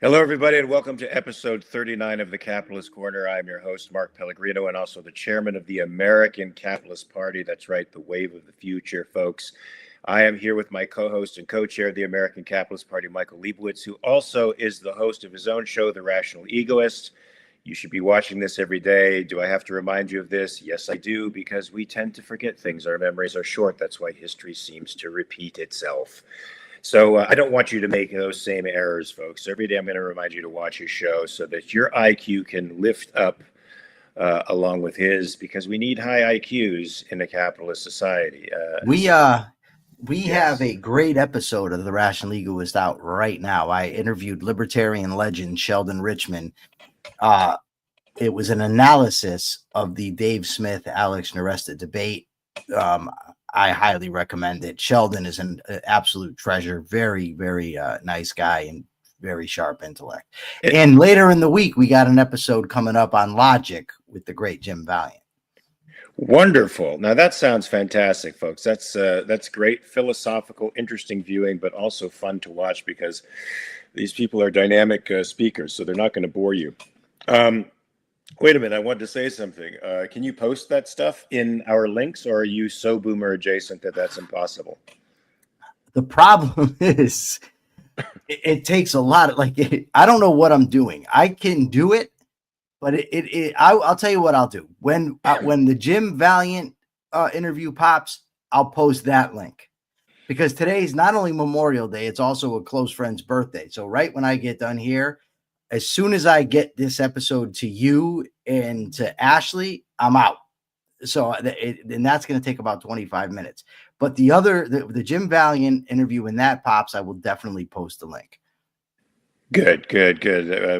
Hello, everybody, and welcome to episode 39 of the Capitalist Corner. I'm your host, Mark Pellegrino, and also the chairman of the American Capitalist Party. That's right, the wave of the future, folks. I am here with my co-host and co-chair of the American Capitalist Party, Michael Liebowitz, who also is the host of his own show, The Rational Egoist. You should be watching this every day. Do I have to remind you of this? Yes, I do, because we tend to forget things. Our memories are short. That's why history seems to repeat itself. So I don't want you to make those same errors, folks. Every day I'm going to remind you to watch his show so that your IQ can lift up along with his, because we need high IQs in a capitalist society. We have Yes. a great episode of The Rational Egoist out right now. I interviewed libertarian legend Sheldon Richman. It was an analysis of the Dave Smith Alex Nuresta debate. I highly recommend it. Sheldon is an absolute treasure, very, very nice guy and very sharp intellect. And later in the week, we got an episode coming up on logic with the great Jim Valiant. Wonderful. Now that sounds fantastic, folks. That's great, philosophical, interesting viewing, but also fun to watch because these people are dynamic speakers, so they're not going to bore you. Wait a minute, I wanted to say something. Can you post that stuff in our links, or are you so boomer adjacent that that's impossible? The problem is it takes a lot of I don't know what I'm doing. I can do it, but I'll tell you what I'll do. When the Jim Valiant interview pops, I'll post that link, because today's not only Memorial Day, it's also a close friend's birthday. So right when I get done here, as soon as I get this episode to you and to Ashley, I'm out. So and that's going to take about 25 minutes. But the Jim Valiant interview, when that pops, I will definitely post the link. Good.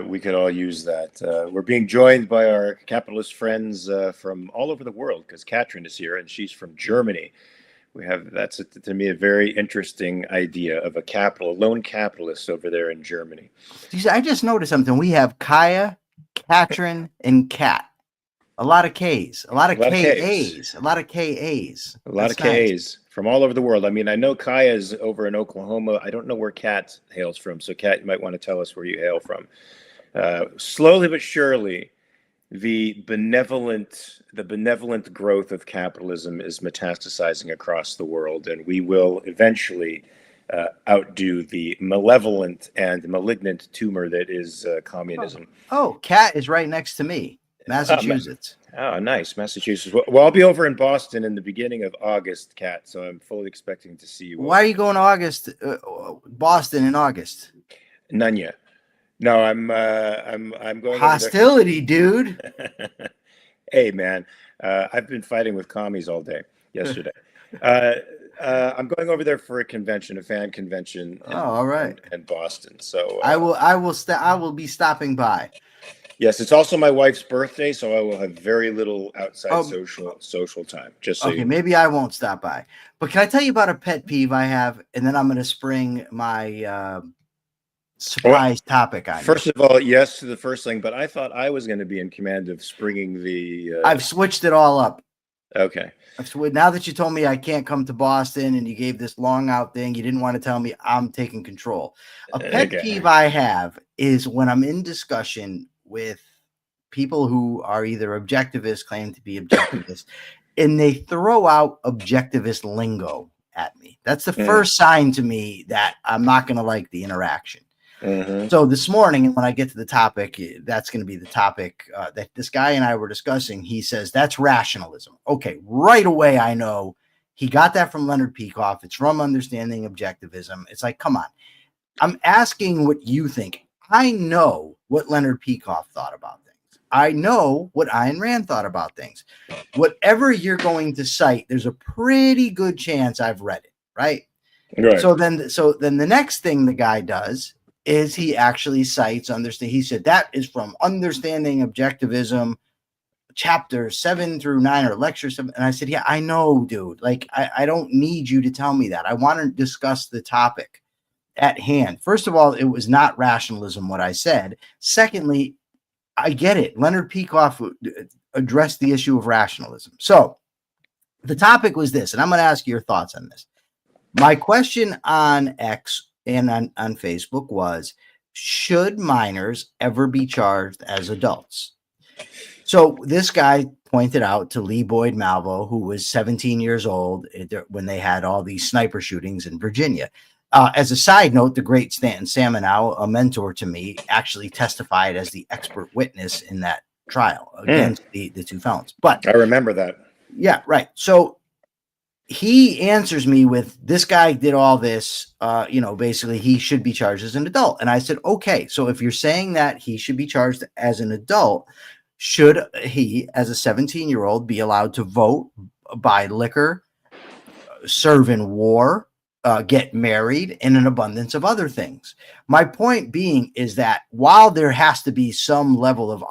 We could all use that. We're being joined by our capitalist friends from all over the world, because Katrin is here and she's from Germany. That's to me a very interesting idea of a lone capitalist over there in Germany. I just noticed something. We have Kaya, Katrin, and Kat. A lot of Ks, a lot of KAs, a lot of KAs. A lot of Ks from all over the world. I mean, I know Kaya is over in Oklahoma. I don't know where Kat hails from. So Kat, you might want to tell us where you hail from. Slowly but surely, the benevolent growth of capitalism is metastasizing across the world, and we will eventually outdo the malevolent and malignant tumor that is communism. Oh, Kat is right next to me, Massachusetts. Oh, nice, Massachusetts. Well, I'll be over in Boston in the beginning of August, Kat. So I'm fully expecting to see you. Why are you going to Boston in August? None yet. No, I'm going. Hostility, dude. Hey, man, I've been fighting with commies all day yesterday. I'm going over there for a convention, a fan convention. All right. In Boston. So I will be stopping by. Yes, it's also my wife's birthday, so I will have very little outside social time. Just so maybe I won't stop by. But can I tell you about a pet peeve I have, and then I'm going to spring my surprise topic on you. First of all, yes to the first thing, but I thought I was going to be in command of springing the. I've switched it all up. Okay. Now that you told me I can't come to Boston and you gave this long out thing, you didn't want to tell me, I'm taking control. A pet peeve I have is when I'm in discussion with people who are either objectivists, claim to be objectivists, and they throw out objectivist lingo at me. That's the first sign to me that I'm not going to like the interaction. Mm-hmm. So this morning, when I get to the topic, that's going to be the topic that this guy and I were discussing. He says, that's rationalism. Okay, right away, I know he got that from Leonard Peikoff. It's from Understanding Objectivism. It's like, come on. I'm asking what you think. I know what Leonard Peikoff thought about things. I know what Ayn Rand thought about things. Whatever you're going to cite, there's a pretty good chance I've read it, right? So then the next thing the guy does is he actually cites he said that is from Understanding Objectivism, chapter 7 through 9 or lecture 7. And I said, yeah, I know, dude. Like, I don't need you to tell me that. I want to discuss the topic at hand. First of all, it was not rationalism what I said. Secondly, I get it. Leonard Peikoff addressed the issue of rationalism. So the topic was this, and I'm going to ask your thoughts on this. My question on X and on Facebook was, should minors ever be charged as adults? So this guy pointed out to Lee Boyd Malvo, who was 17 years old when they had all these sniper shootings in Virginia. As a side note, the great Stanton Samanow, a mentor to me, actually testified as the expert witness in that trial against the two felons. But I remember that. Yeah, right. So he answers me with, this guy did all this, basically he should be charged as an adult. And I said, okay, so if you're saying that he should be charged as an adult, should he, as a 17-year-old, be allowed to vote, buy liquor, serve in war, get married, and an abundance of other things? My point being is that while there has to be some level of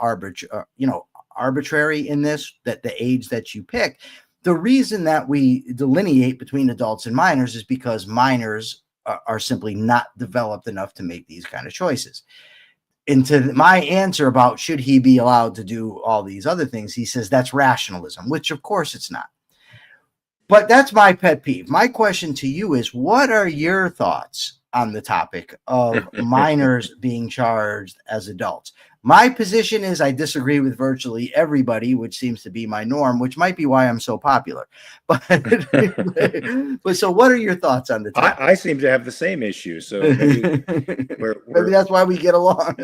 arbitrary in this, that the age that you pick, the reason that we delineate between adults and minors is because minors are simply not developed enough to make these kind of choices. And to my answer about should he be allowed to do all these other things, he says that's rationalism, which of course it's not. But that's my pet peeve. My question to you is, what are your thoughts on the topic of minors being charged as adults? My position is I disagree with virtually everybody, which seems to be my norm, which might be why I'm so popular. But so what are your thoughts on the topic? I seem to have the same issue. So maybe that's why we get along.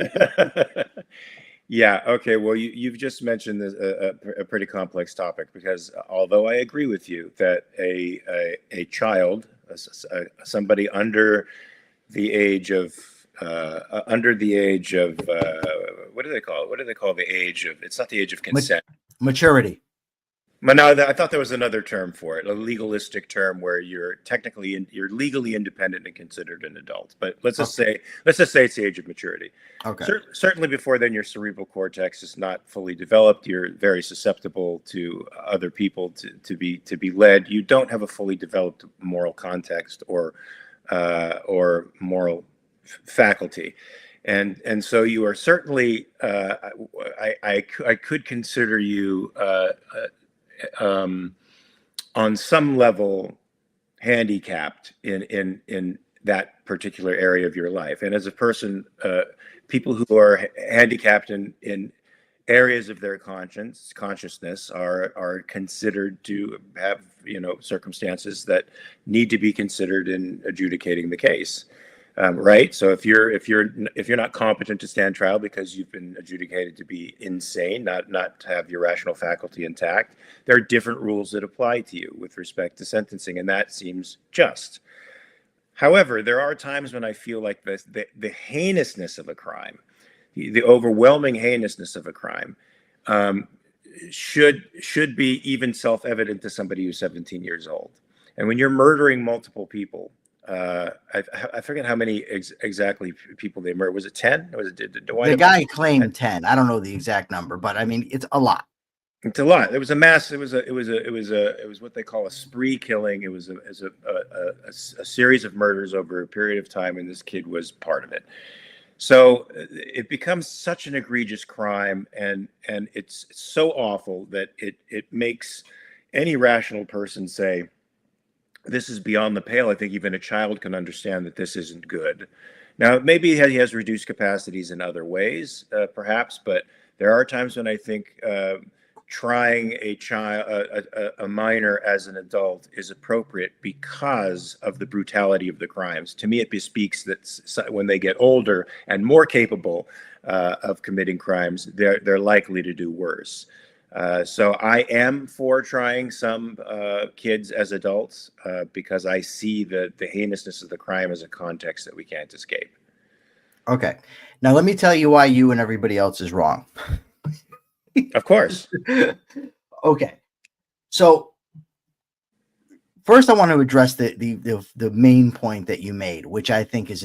Yeah. Okay. Well, you've just mentioned this, a pretty complex topic, because although I agree with you that a child, somebody under the age of what do they call it? What do they call the age of? It's not the age of consent. Maturity. But no, I thought there was another term for it, a legalistic term where you're legally independent and considered an adult. But let's just say it's the age of maturity. Okay. Certainly before then, your cerebral cortex is not fully developed. You're very susceptible to other people to be led. You don't have a fully developed moral context or moral faculty. And so you are certainly, I could consider you on some level handicapped in that particular area of your life. And as a person, people who are handicapped in areas of their consciousness are considered to have, circumstances that need to be considered in adjudicating the case. Right. So if you're not competent to stand trial because you've been adjudicated to be insane, not to have your rational faculty intact, there are different rules that apply to you with respect to sentencing, and that seems just. However, there are times when I feel like the heinousness of a crime, the overwhelming heinousness of a crime, should be even self-evident to somebody who's 17 years old. And when you're murdering multiple people, I forget how many exactly people they murdered. Was it 10? The guy claimed 10. I don't know the exact number, but I mean, it's a lot. It's a lot. It was a mass. It was what they call a spree killing. It was a series of murders over a period of time, and this kid was part of it. So it becomes such an egregious crime, and it's so awful that it makes any rational person say, this is beyond the pale. I think even a child can understand that this isn't good. Now, maybe he has reduced capacities in other ways, perhaps, but there are times when I think trying a minor as an adult is appropriate because of the brutality of the crimes. To me, it bespeaks that when they get older and more capable of committing crimes, they're likely to do worse. So I am for trying some kids as adults because I see the heinousness of the crime as a context that we can't escape. Okay. Now let me tell you why you and everybody else is wrong. Of course. Okay. So first I want to address the main point that you made, which I think is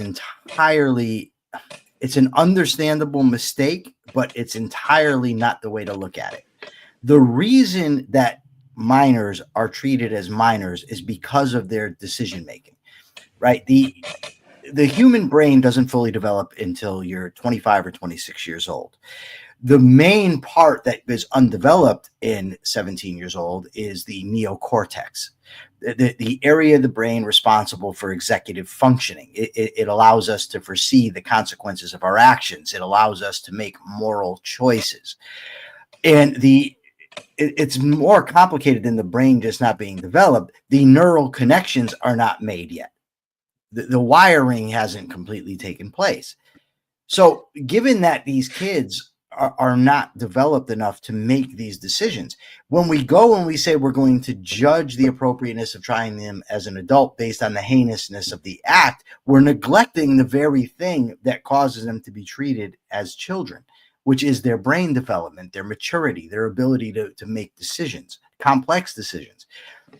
it's an understandable mistake, but it's entirely not the way to look at it. The reason that minors are treated as minors is because of their decision making, right? The human brain doesn't fully develop until you're 25 or 26 years old. The main part that is undeveloped in 17 years old is the neocortex, the area of the brain responsible for executive functioning. It allows us to foresee the consequences of our actions. It allows us to make moral choices. And it's more complicated than the brain just not being developed. The neural connections are not made yet. The wiring hasn't completely taken place. So given that these kids are not developed enough to make these decisions, when we go and we say we're going to judge the appropriateness of trying them as an adult based on the heinousness of the act, we're neglecting the very thing that causes them to be treated as children, which is their brain development, their maturity, their ability to make decisions, complex decisions.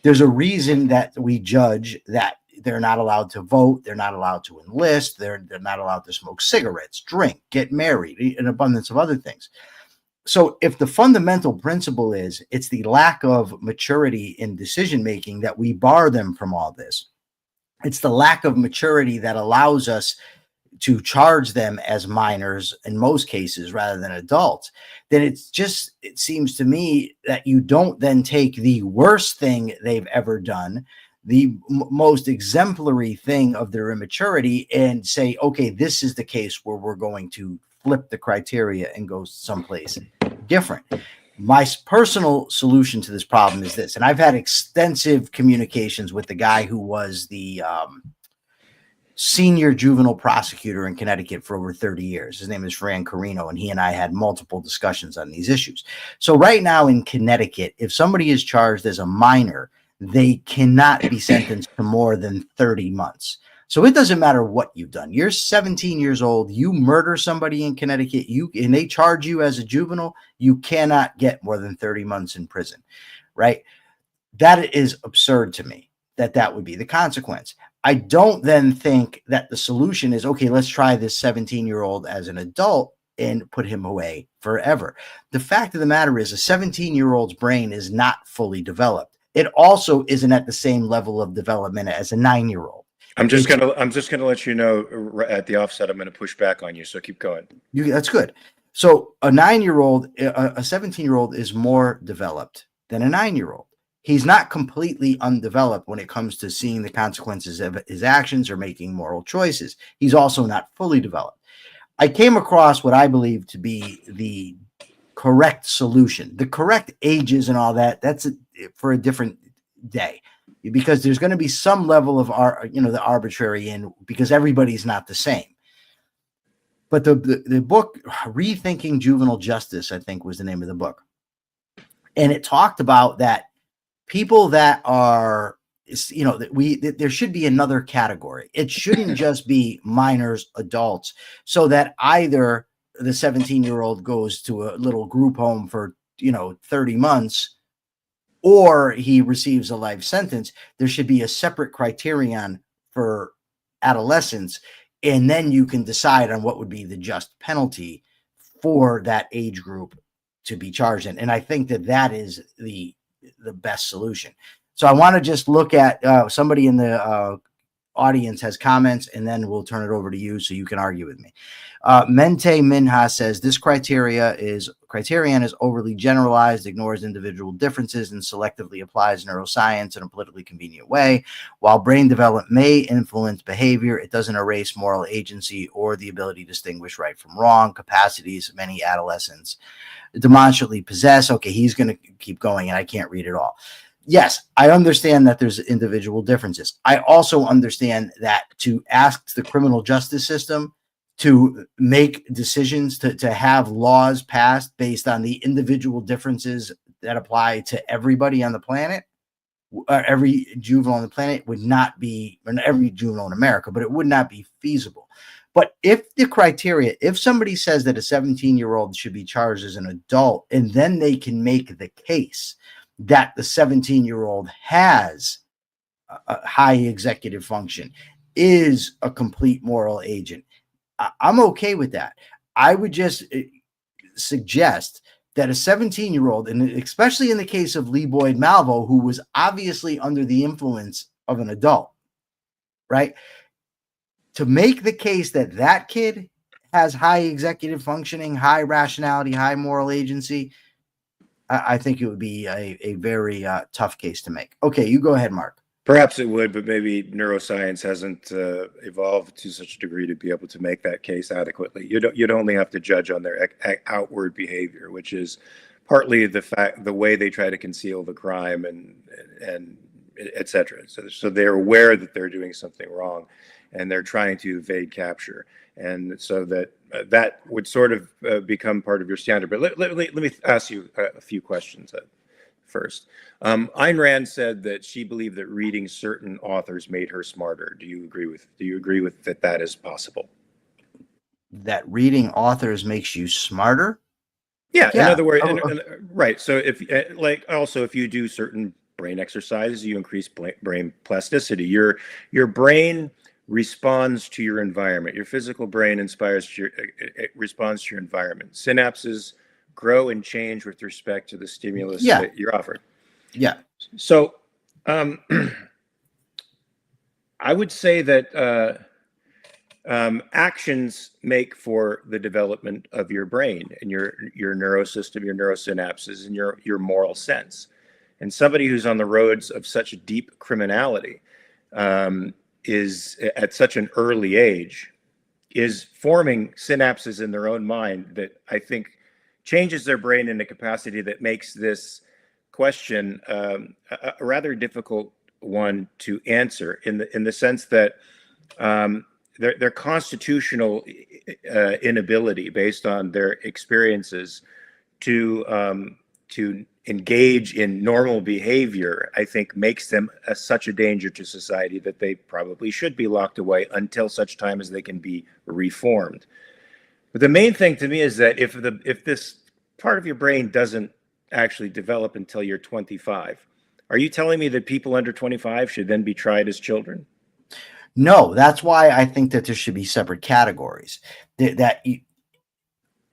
There's a reason that we judge that they're not allowed to vote, they're not allowed to enlist, they're not allowed to smoke cigarettes, drink, get married, an abundance of other things. So if the fundamental principle is it's the lack of maturity in decision making that we bar them from all this, it's the lack of maturity that allows us to charge them as minors in most cases rather than adults, then it seems to me that you don't then take the worst thing they've ever done, the most exemplary thing of their immaturity, and say, okay, this is the case where we're going to flip the criteria and go someplace different. My personal solution to this problem is this, and I've had extensive communications with the guy who was the senior juvenile prosecutor in Connecticut for over 30 years. His name is Fran Carino, and he and I had multiple discussions on these issues. So right now in Connecticut, if somebody is charged as a minor, they cannot be sentenced to more than 30 months. So it doesn't matter what you've done. You're 17 years old, you murder somebody in Connecticut, and they charge you as a juvenile, you cannot get more than 30 months in prison, right? That is absurd to me, that would be the consequence. I don't then think that the solution is, okay, let's try this 17-year-old as an adult and put him away forever. The fact of the matter is a 17-year-old's brain is not fully developed. It also isn't at the same level of development as a 9-year-old. I'm just gonna let you know at the offset, I'm gonna push back on you. So keep going. That's good. So a 9-year-old, a 17-year-old is more developed than a 9-year-old. He's not completely undeveloped when it comes to seeing the consequences of his actions or making moral choices. He's also not fully developed. I came across what I believe to be the correct solution. The correct ages and all that, that's for a different day, because there's going to be some level of the arbitrary in, because everybody's not the same. But the book Rethinking Juvenile Justice, I think, was the name of the book. And it talked about that people that are, there should be another category. It shouldn't just be minors, adults, so that either the 17-year-old goes to a little group home for 30 months or he receives a life sentence. There should be a separate criterion for adolescents, and then you can decide on what would be the just penalty for that age group to be charged in. And I think that is the best solution. So I want to just look at somebody in the audience has comments, and then we'll turn it over to you so you can argue with me. Mente Minha says this criterion is overly generalized, ignores individual differences, and selectively applies neuroscience in a politically convenient way. While brain development may influence behavior, it doesn't erase moral agency or the ability to distinguish right from wrong, capacities many adolescents demonstrably possess. Okay, he's going to keep going, and I can't read it all. Yes, I understand that there's individual differences. I also understand that to ask the criminal justice system to make decisions, to have laws passed based on the individual differences that apply to everybody on the planet, every juvenile on the planet, would not be, or every juvenile in America, but it would not be feasible. But if the criteria, if somebody says that a 17-year-old should be charged as an adult, and then they can make the case that the 17-year-old has a high executive function, is a complete moral agent, I'm okay with that. I would just suggest that a 17-year-old, and especially in the case of Lee Boyd Malvo, who was obviously under the influence of an adult, right? To make the case that that kid has high executive functioning, high rationality, high moral agency, I think it would be a very tough case to make. Okay, you go ahead, Mark. Perhaps it would, but maybe neuroscience hasn't evolved to such a degree to be able to make that case adequately. You'd only have to judge on their outward behavior, which is partly the way they try to conceal the crime and et cetera. So they're aware that they're doing something wrong, and they're trying to evade capture, and so that would sort of become part of your standard. But let me ask you a few questions first. Ayn Rand said that she believed that reading certain authors made her smarter. Do you agree with that is possible? That reading authors makes you smarter? Yeah. In other words, right. So if you do certain brain exercises, you increase brain plasticity. Your brain responds to your environment. Your physical brain responds to your environment. Synapses grow and change with respect to the stimulus that you're offered. Yeah. So I would say that actions make for the development of your brain and your neurosystem, your neurosynapses, and your moral sense. And somebody who's on the roads of such deep criminality is at such an early age is forming synapses in their own mind that I think changes their brain in a capacity that makes this question a rather difficult one to answer in the sense that their constitutional inability based on their experiences to engage in normal behavior, I think, makes them such a danger to society that they probably should be locked away until such time as they can be reformed. But the main thing to me is that if this part of your brain doesn't actually develop until you're 25, are you telling me that people under 25 should then be tried as children? No, that's why I think that there should be separate categories. That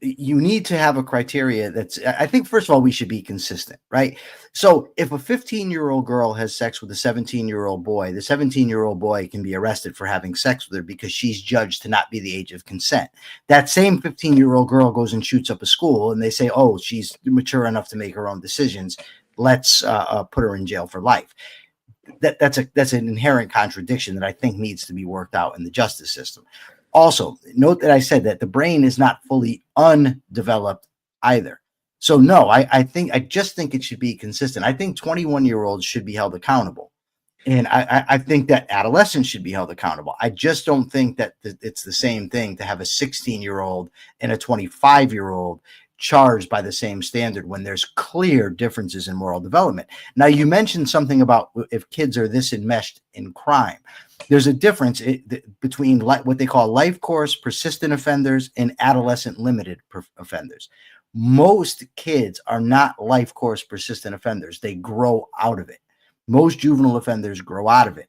you need to have a criteria that's, I think, first of all, we should be consistent, right? So if a 15-year-old girl has sex with a 17-year-old boy, the 17-year-old boy can be arrested for having sex with her because she's judged to not be the age of consent. That same 15-year-old girl goes and shoots up a school and they say, oh, she's mature enough to make her own decisions. Let's put her in jail for life. That's an inherent contradiction that I think needs to be worked out in the justice system. Also, note that I said that the brain is not fully undeveloped either. So no, I just think it should be consistent. I think 21-year-olds should be held accountable. And I think that adolescents should be held accountable. I just don't think that it's the same thing to have a 16-year-old and a 25-year-old charged by the same standard when there's clear differences in moral development. Now, you mentioned something about if kids are this enmeshed in crime. There's a difference between what they call life course persistent offenders and adolescent limited offenders. Most kids are not life course persistent offenders. They grow out of it. Most juvenile offenders grow out of it.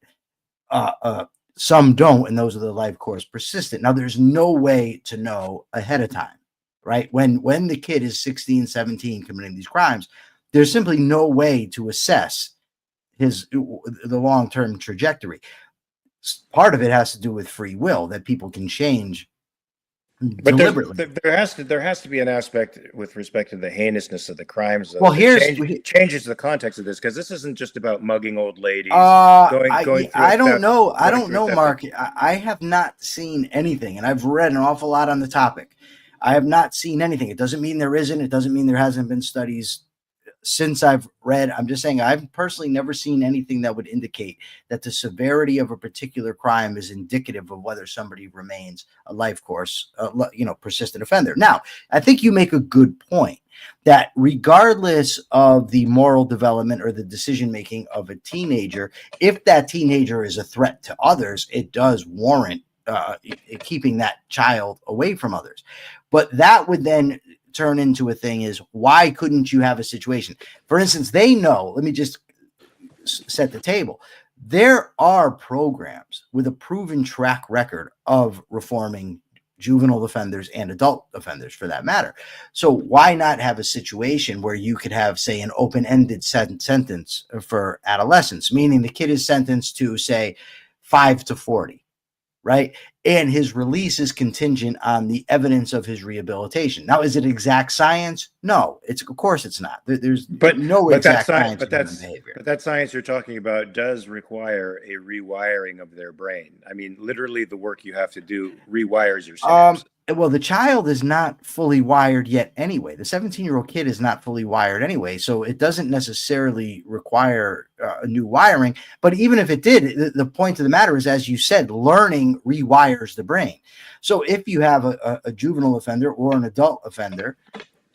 Some don't, and those are the life course persistent. Now, there's no way to know ahead of time, right? When the kid is 16, 17 committing these crimes, there's simply no way to assess the long-term trajectory. Part of it has to do with free will, that people can change deliberately. There has to be an aspect with respect to the heinousness of the crimes. Well, changes the context of this, because this isn't just about mugging old ladies. I don't know, Mark. I have not seen anything, and I've read an awful lot on the topic. I have not seen anything. It doesn't mean there isn't. It doesn't mean there hasn't been studies since I've read. I'm just saying I've personally never seen anything that would indicate that the severity of a particular crime is indicative of whether somebody remains a life course, persistent offender. Now, I think you make a good point that regardless of the moral development or the decision-making of a teenager, if that teenager is a threat to others, it does warrant keeping that child away from others. But that would then turn into a thing is, why couldn't you have a situation? For instance, they know, let me just set the table. There are programs with a proven track record of reforming juvenile offenders and adult offenders for that matter. So why not have a situation where you could have, say, an open-ended sentence for adolescents, meaning the kid is sentenced to, say, 5 to 40. right? And his release is contingent on the evidence of his rehabilitation. Now, is it exact science? No, of course it's not. There's no exact science in human behavior. But that science you're talking about does require a rewiring of their brain. I mean, literally, the work you have to do rewires your synapses. Well, the child is not fully wired yet anyway. The 17-year-old kid is not fully wired anyway, so it doesn't necessarily require a new wiring. But even if it did, the point of the matter is, as you said, learning rewires the brain. So if you have a juvenile offender or an adult offender,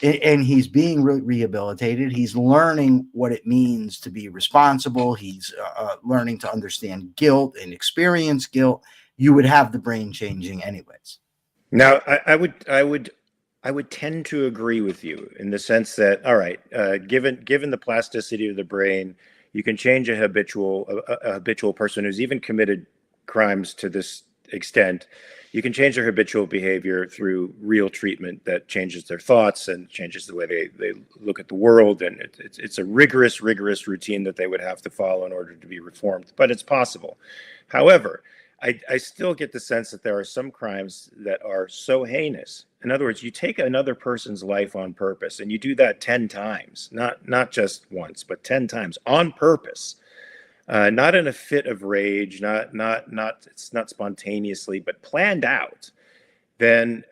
and he's being rehabilitated, he's learning what it means to be responsible. He's learning to understand guilt and experience guilt. You would have the brain changing anyways. Now, I would tend to agree with you in the sense that, all right, given the plasticity of the brain, you can change a habitual person who's even committed crimes to this extent. You can change their habitual behavior through real treatment that changes their thoughts and changes the way they look at the world. And it's a rigorous routine that they would have to follow in order to be reformed, but it's possible. However, I still get the sense that there are some crimes that are so heinous. In other words, you take another person's life on purpose, and you do that 10 times, not just once, but 10 times on purpose, not in a fit of rage, it's not spontaneously, but planned out. Then,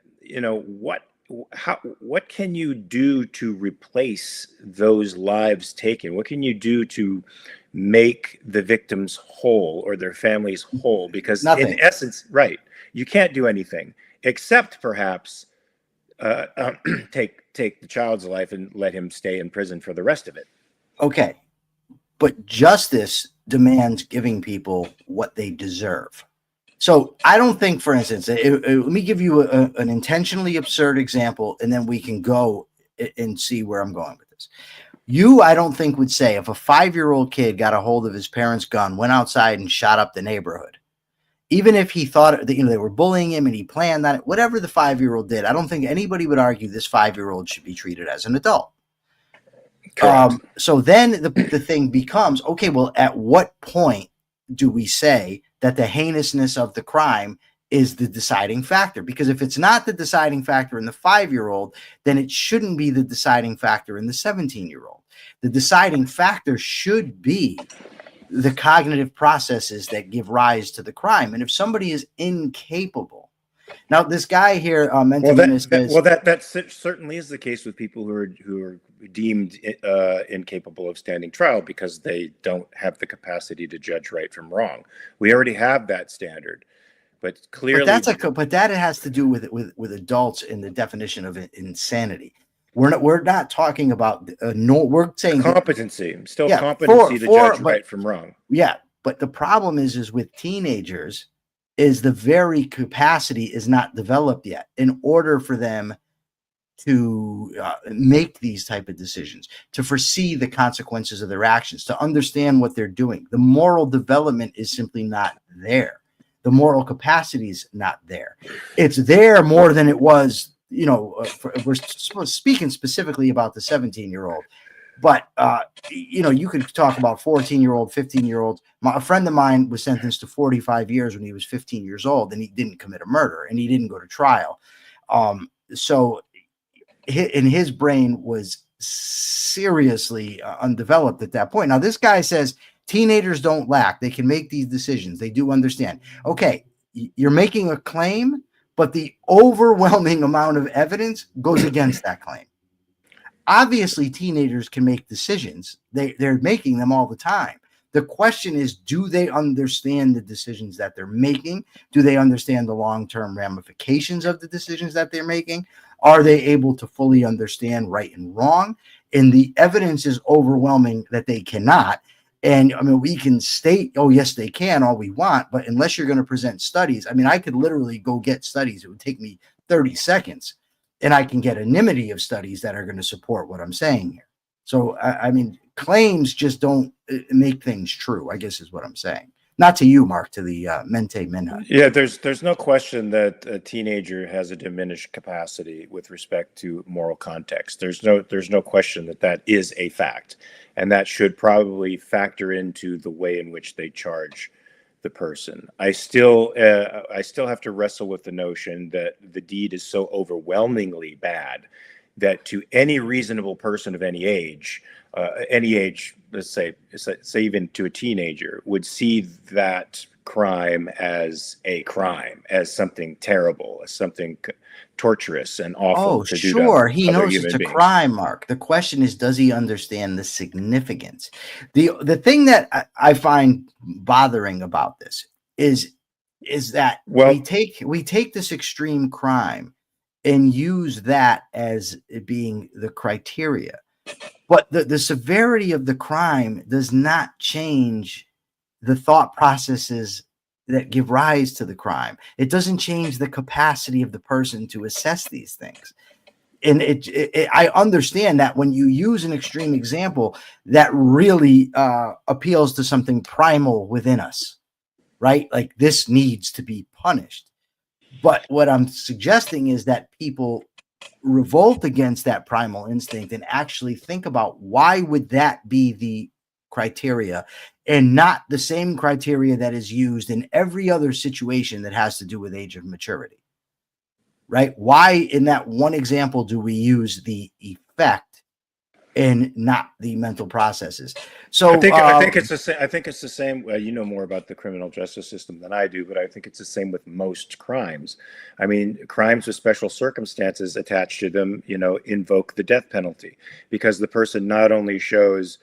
what can you do to replace those lives taken? What can you do to make the victims whole or their families whole? Because Nothing. In essence, right, you can't do anything except perhaps take the child's life and let him stay in prison for the rest of it. Okay, but justice demands giving people what they deserve. So I don't think, for instance, let me give you an intentionally absurd example, and then we can go and see where I'm going with this. You, I don't think, would say if a 5-year-old kid got a hold of his parents' gun, went outside and shot up the neighborhood, even if he thought that they were bullying him and he planned that, whatever the 5-year-old did, I don't think anybody would argue this 5-year-old should be treated as an adult. So then the thing becomes, okay, well, at what point do we say that the heinousness of the crime is the deciding factor? Because if it's not the deciding factor in the 5-year-old, then it shouldn't be the deciding factor in the 17-year-old. The deciding factor should be the cognitive processes that give rise to the crime. And if somebody is incapable, now this guy here, that certainly is the case with people who are deemed incapable of standing trial because they don't have the capacity to judge right from wrong. We already have that standard. But clearly, but that has to do with adults in the definition of insanity. We're not talking about we're saying competency, competency to judge right from wrong. Yeah, but the problem is with teenagers is the very capacity is not developed yet in order for them to make these type of decisions, to foresee the consequences of their actions, to understand what they're doing. The moral development is simply not there. The moral capacity is not there. It's there more than it was, we're speaking specifically about the 17-year-old, but, you could talk about 14-year-old, 15-year-olds. A friend of mine was sentenced to 45 years when he was 15 years old, and he didn't commit a murder, and he didn't go to trial. So his brain was seriously undeveloped at that point. Now, this guy says teenagers don't lack. They can make these decisions. They do understand. Okay, you're making a claim, but the overwhelming amount of evidence goes against that claim. Obviously, teenagers can make decisions. They're making them all the time. The question is, do they understand the decisions that they're making? Do they understand the long-term ramifications of the decisions that they're making? Are they able to fully understand right and wrong? And the evidence is overwhelming that they cannot. And I mean, we can state, oh, yes, they can, all we want. But unless you're going to present studies, I mean, I could literally go get studies. It would take me 30 seconds. And I can get anonymity of studies that are going to support what I'm saying here. So, I mean, claims just don't make things true, I guess is what I'm saying. Not to you, Mark, to the Mente Minha. Yeah, there's no question that a teenager has a diminished capacity with respect to moral context. There's no question that is a fact. And that should probably factor into the way in which they charge the person. I still have to wrestle with the notion that the deed is so overwhelmingly bad that to any reasonable person of any age, let's say even to a teenager, would see that crime as a crime, as something terrible, as something torturous and awful to do to sure. He other knows human it's a beings. crime, Mark. The question is, does he understand the significance? The thing that I find bothering about this is that we take this extreme crime and use that as it being the criteria. But the severity of the crime does not change the thought processes that give rise to the crime. It doesn't change the capacity of the person to assess these things. And I understand that when you use an extreme example, that really appeals to something primal within us, right? Like this needs to be punished. But what I'm suggesting is that people revolt against that primal instinct and actually think about why would that be the criteria and not the same criteria that is used in every other situation that has to do with age of maturity, right? Why in that one example do we use the effect and not the mental processes? So I think it's the same. I think it's the same. Well, you know more about the criminal justice system than I do, but I think it's the same with most crimes. I mean, crimes with special circumstances attached to them, invoke the death penalty because the person not only shows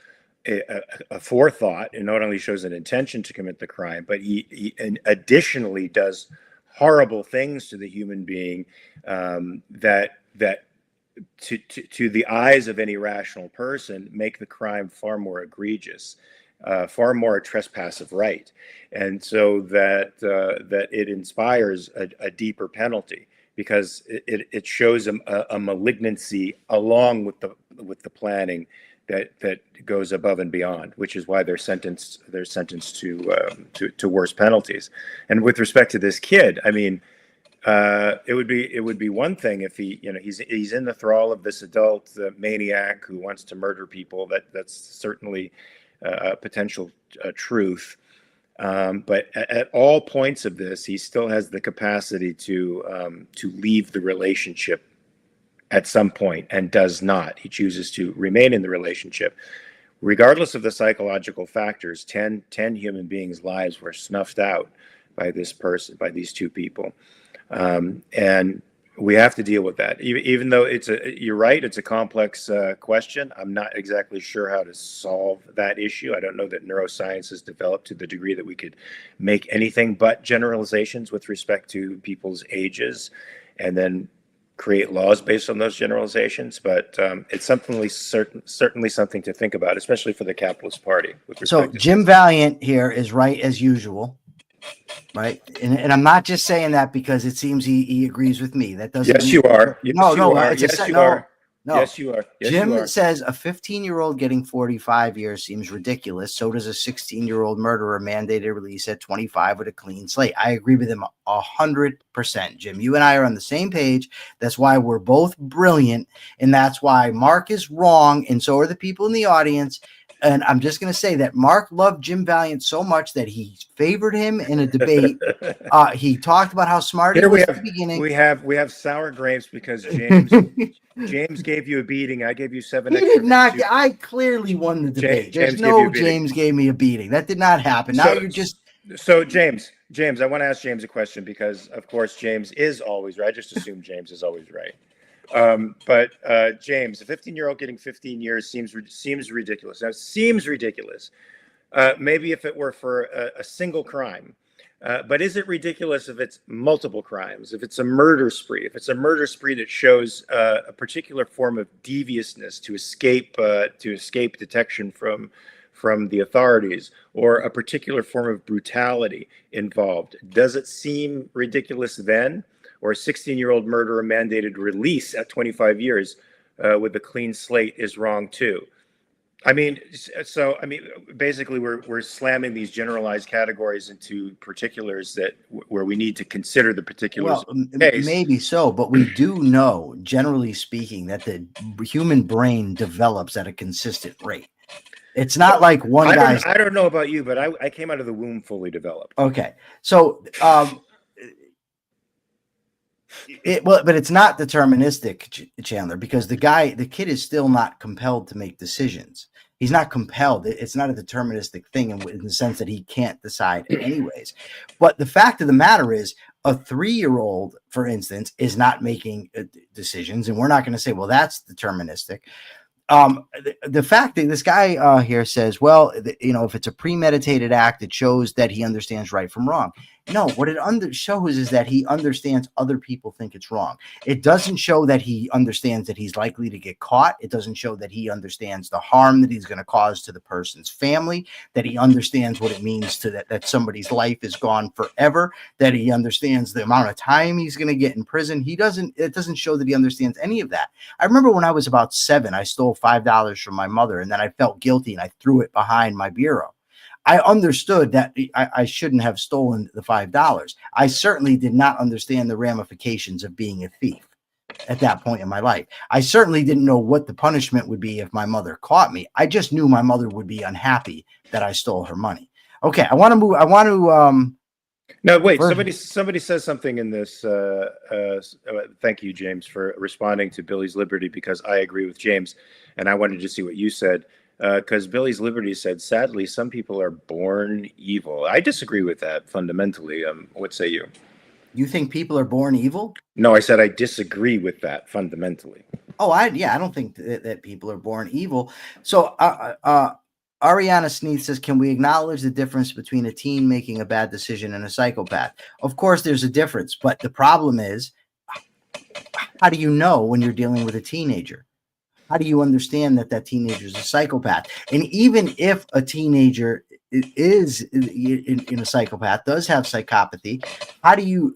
a forethought and not only shows an intention to commit the crime, but he additionally does horrible things to the human being that to the eyes of any rational person make the crime far more egregious, far more a trespass of right, and so that it inspires a deeper penalty because it shows a malignancy along with the planning that goes above and beyond, which is why they're sentenced to worse penalties. And with respect to this kid, I mean, it would be one thing if he's in the thrall of this adult maniac who wants to murder people. That's certainly a potential truth. But at all points of this, he still has the capacity to leave the relationship at some point and does not. He chooses to remain in the relationship. Regardless of the psychological factors, 10 human beings' lives were snuffed out by this person, by these two people. And we have to deal with that, even though you're right, it's a complex question. I'm not exactly sure how to solve that issue. I don't know that neuroscience has developed to the degree that we could make anything but generalizations with respect to people's ages and then create laws based on those generalizations. But it's certainly something to think about, especially for the Capitalist Party. So Jim Valiant here is right as usual. Right. And I'm not just saying that because it seems he agrees with me. That doesn't. Yes, you are. Yes, you are. Yes, you are. No. Yes, you are. Yes, Jim you are. says a 15-year-old getting 45 years seems ridiculous. So does a 16-year-old murderer mandated release at 25 with a clean slate. I agree with him 100%. Jim, you and I are on the same page. That's why we're both brilliant. And that's why Mark is wrong. And so are the people in the audience. And I'm just going to say that Mark loved Jim Valiant so much that he favored him in a debate. He talked about how smart he was at the beginning. We have sour grapes because James gave you a beating. I gave you 7. He did not. I clearly won the debate. There's no James gave me a beating. That did not happen. Now you're just. So James, I want to ask James a question because, of course, James is always right. I just assume James is always right. But James, a 15-year-old getting 15 years seems ridiculous. Now, it seems ridiculous. Maybe if it were for a single crime. But is it ridiculous if it's multiple crimes? If it's a murder spree? If it's a murder spree that shows a particular form of deviousness to escape detection from the authorities, or a particular form of brutality involved? Does it seem ridiculous then? Or a 16-year-old murderer mandated release at 25 years with a clean slate is wrong too. Basically, we're slamming these generalized categories into particulars where we need to consider the particulars. Well, maybe so, but we do know, generally speaking, that the human brain develops at a consistent rate. It's not like one guy's. I don't know about you, but I came out of the womb fully developed. Okay. So, but it's not deterministic, Chandler, because the kid is still not compelled to make decisions. He's not compelled. It's not a deterministic thing in the sense that he can't decide anyways. But the fact of the matter is, a 3-year-old, for instance, is not making decisions, and we're not going to say, well, that's deterministic. The fact that this guy here says, well, if it's a premeditated act, it shows that he understands right from wrong. No, what it shows is that he understands other people think it's wrong. It doesn't show that he understands that he's likely to get caught. It doesn't show that he understands the harm that he's going to cause to the person's family, that he understands what it means that somebody's life is gone forever, that he understands the amount of time he's going to get in prison. It doesn't show that he understands any of that. I remember when I was about 7, I stole $5 from my mother, and then I felt guilty and I threw it behind my bureau. I understood that I shouldn't have stolen the $5. I certainly did not understand the ramifications of being a thief at that point in my life. I certainly didn't know what the punishment would be if my mother caught me. I just knew my mother would be unhappy that I stole her money. Okay, I want to move. I want to. No, wait. Somebody says something in this. Thank you, James, for responding to Billy's Liberty, because I agree with James, and I wanted to see what you said. Because Billy's Liberty said, sadly, some people are born evil. I disagree with that fundamentally. What say you? You think people are born evil? No, I said I disagree with that fundamentally. Oh, I don't think that people are born evil. So, Ariana Sneath says, can we acknowledge the difference between a teen making a bad decision and a psychopath? Of course, there's a difference, but the problem is, how do you know when you're dealing with a teenager? How do you understand that teenager is a psychopath? And even if a teenager is in a psychopath, does have psychopathy, how do you...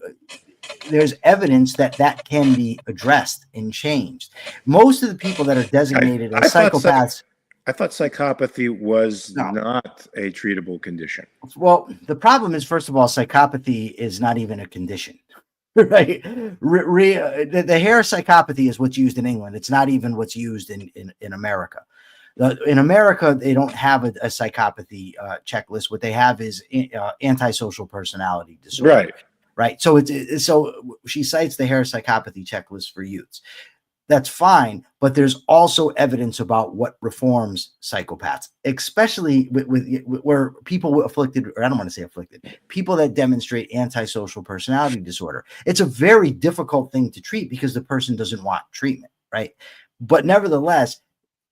There's evidence that can be addressed and changed. Most of the people that are designated as psychopaths... I thought psychopathy was not a treatable condition. Well, the problem is, first of all, psychopathy is not even a condition. Right. The hair psychopathy is what's used in England. It's not even what's used in America. In America, they don't have a psychopathy checklist. What they have is antisocial personality disorder. Right. Right. So so she cites the hair psychopathy checklist for youths. That's fine, but there's also evidence about what reforms psychopaths, especially with where people afflicted, or I don't want to say afflicted, people that demonstrate antisocial personality disorder. It's a very difficult thing to treat because the person doesn't want treatment, right? But nevertheless,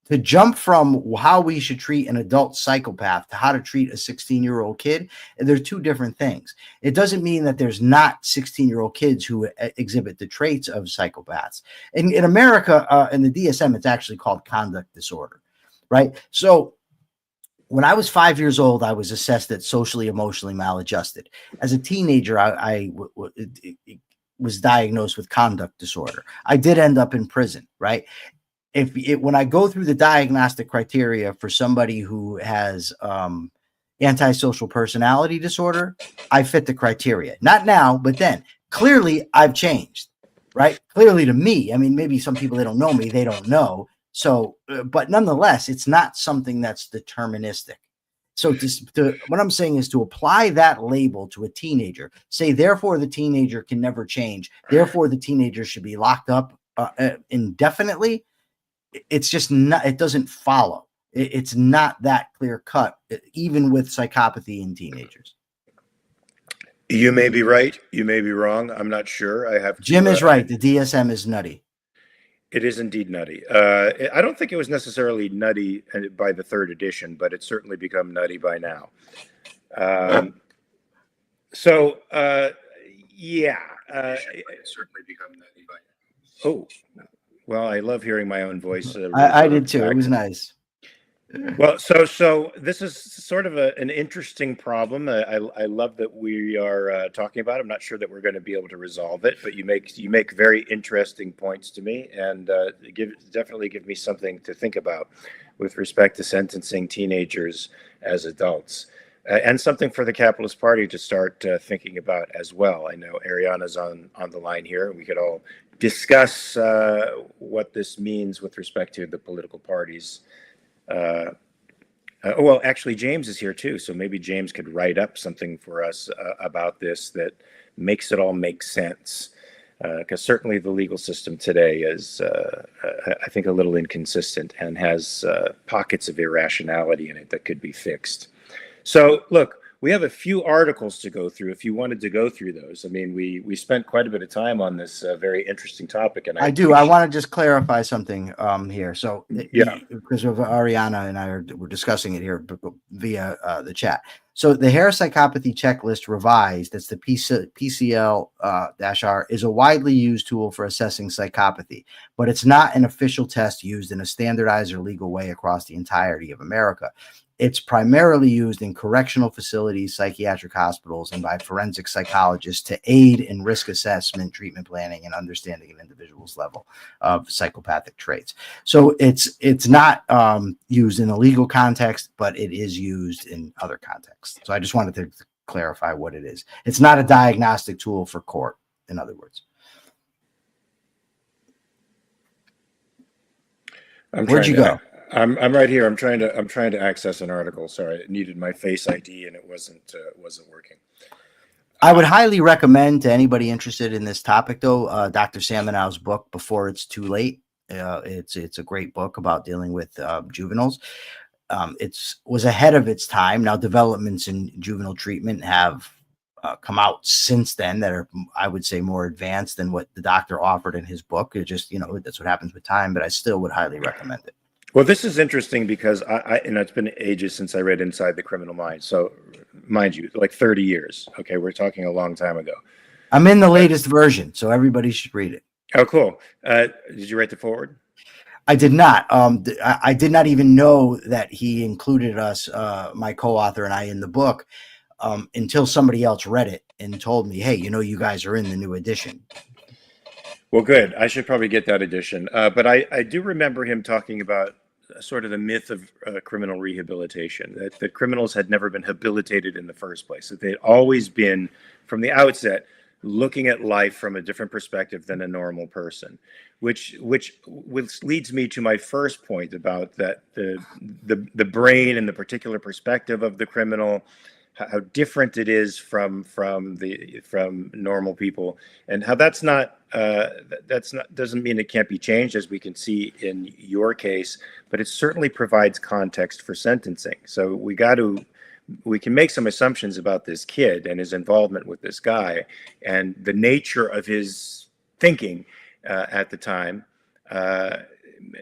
to jump from how we should treat an adult psychopath to how to treat a 16-year-old kid, they're two different things. It doesn't mean that there's not 16-year-old kids who exhibit the traits of psychopaths. In America, in the DSM, it's actually called conduct disorder, right? So when I was 5 years old, I was assessed as socially, emotionally maladjusted. As a teenager, I was diagnosed with conduct disorder. I did end up in prison, right? When I go through the diagnostic criteria for somebody who has antisocial personality disorder, I fit the criteria. Not now, but then. Clearly, I've changed, right? Clearly to me. I mean, maybe some people, they don't know me, they don't know. So, but nonetheless, it's not something that's deterministic. So what I'm saying is to apply that label to a teenager, say, therefore, the teenager can never change. Therefore, the teenager should be locked up indefinitely. It's just not, it doesn't follow. It's not that clear cut, even with psychopathy in teenagers. You may be right. You may be wrong. I'm not sure. Jim is right. The DSM is nutty. It is indeed nutty. I don't think it was necessarily nutty by the 3rd edition, but it's certainly become nutty by now. Yeah. It's certainly become nutty by now. Oh, well, I love hearing my own voice. I did too. It was nice. Well, so this is sort of an interesting problem. I love that we are talking about it. I'm not sure that we're going to be able to resolve it, but you make very interesting points to me, and definitely give me something to think about with respect to sentencing teenagers as adults, and something for the Capitalist Party to start thinking about as well. I know Ariana's on the line here. We could all discuss what this means with respect to the political parties Well, actually, James is here too, so maybe James could write up something for us about this that makes it all make sense. Because certainly the legal system today is, I think, a little inconsistent and has pockets of irrationality in it that could be fixed. So, look, we have a few articles to go through if you wanted to go through those. I mean, we spent quite a bit of time on this very interesting topic. And I do. I want to just clarify something here. So, yeah, because of Ariana and we're discussing it here via the chat. So, the Hare Psychopathy Checklist Revised, that's the PCL-R, is a widely used tool for assessing psychopathy, but it's not an official test used in a standardized or legal way across the entirety of America. It's primarily used in correctional facilities, psychiatric hospitals, and by forensic psychologists to aid in risk assessment, treatment planning, and understanding an individual's level of psychopathic traits. So it's not used in a legal context, but it is used in other contexts. So I just wanted to clarify what it is. It's not a diagnostic tool for court, in other words. Where'd you go? I'm right here. I'm trying to access an article. Sorry, it needed my Face ID and it wasn't working. I would highly recommend to anybody interested in this topic, though, Dr. Samanow's book, Before It's Too Late. It's a great book about dealing with juveniles. It was ahead of its time. Now, developments in juvenile treatment have come out since then that are, I would say, more advanced than what the doctor offered in his book. It just, that's what happens with time, but I still would highly recommend it. Well, this is interesting because it's been ages since I read Inside the Criminal Mind. So, mind you, like 30 years. Okay, we're talking a long time ago. I'm in the latest version, so everybody should read it. Oh, cool. Did you write the foreword? I did not. I did not even know that he included us, my co-author and I, in the book until somebody else read it and told me, hey, you guys are in the new edition. Well, good. I should probably get that edition. But I do remember him talking about sort of the myth of criminal rehabilitation, that criminals had never been habilitated in the first place, that they'd always been, from the outset, looking at life from a different perspective than a normal person, which leads me to my first point about that the brain and the particular perspective of the criminal, how different it is from normal people, and how that's not doesn't mean it can't be changed, as we can see in your case, but it certainly provides context for sentencing. So we can make some assumptions about this kid and his involvement with this guy and the nature of his thinking at the time.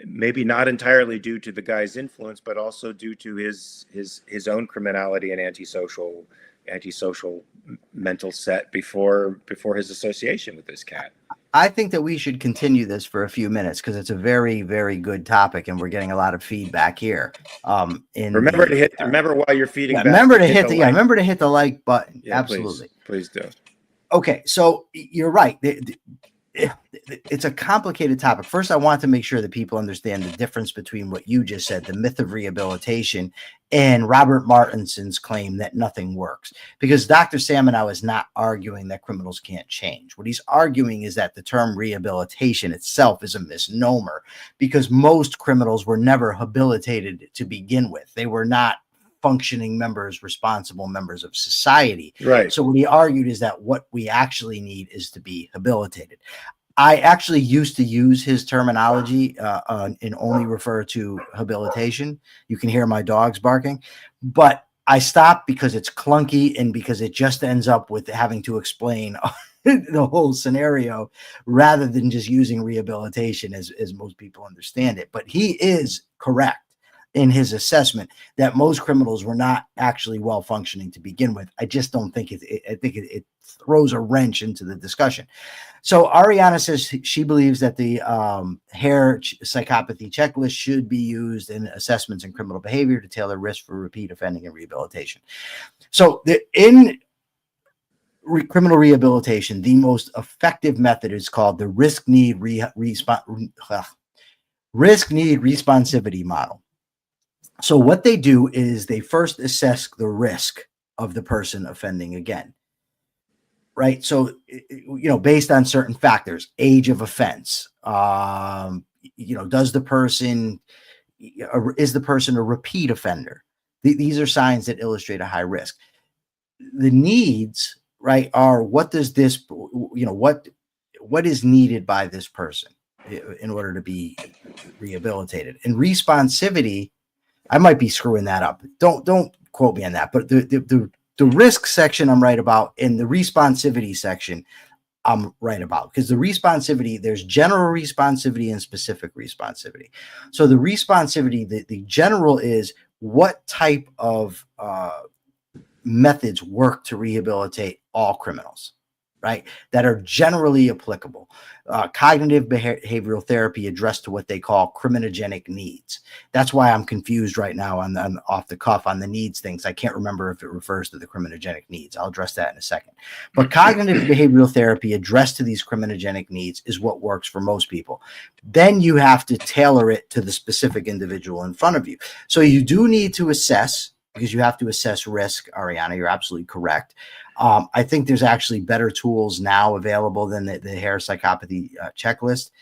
Maybe not entirely due to the guy's influence, but also due to his own criminality and antisocial mental set before his association with this cat. I think that we should continue this for a few minutes because it's a very, very good topic, and we're getting a lot of feedback here. Remember while you're feeding back. Remember to hit the like button. Yeah, absolutely. Please do. Okay, so you're right. It's a complicated topic. First, I want to make sure that people understand the difference between what you just said, the myth of rehabilitation, and Robert Martinson's claim that nothing works. Because Dr. Samanow is not arguing that criminals can't change. What he's arguing is that the term rehabilitation itself is a misnomer, because most criminals were never habilitated to begin with. They were not functioning members, responsible members of society. Right. So what he argued is that what we actually need is to be habilitated. I actually used to use his terminology and only refer to habilitation. You can hear my dogs barking, but I stopped because it's clunky and because it just ends up with having to explain the whole scenario rather than just using rehabilitation as most people understand it. But he is correct in his assessment that most criminals were not actually well functioning to begin with. I just don't think it throws a wrench into the discussion. So Ariana says she believes that the Hare Psychopathy Checklist should be used in assessments in criminal behavior to tailor risk for repeat offending and rehabilitation. So in criminal rehabilitation, the most effective method is called the risk need responsivity model. So what they do is they first assess the risk of the person offending again, right? So, based on certain factors, age of offense, is the person a repeat offender? These are signs that illustrate a high risk. The needs, right, are what does this, what is needed by this person in order to be rehabilitated. And responsivity, I might be screwing that up. Don't quote me on that. But the risk section I'm right about, and the responsivity section I'm right about, because the responsivity, there's general responsivity and specific responsivity. So the responsivity, the general is what type of methods work to rehabilitate all criminals, right? That are generally applicable. Cognitive behavioral therapy addressed to what they call criminogenic needs. That's why I'm confused right now on off the cuff on the needs things. I can't remember if it refers to the criminogenic needs. I'll address that in a second. But cognitive behavioral therapy addressed to these criminogenic needs is what works for most people. Then you have to tailor it to the specific individual in front of you. So you do need to assess, because you have to assess risk, Ariana. You're absolutely correct. I think there's actually better tools now available than the Hare psychopathy checklist.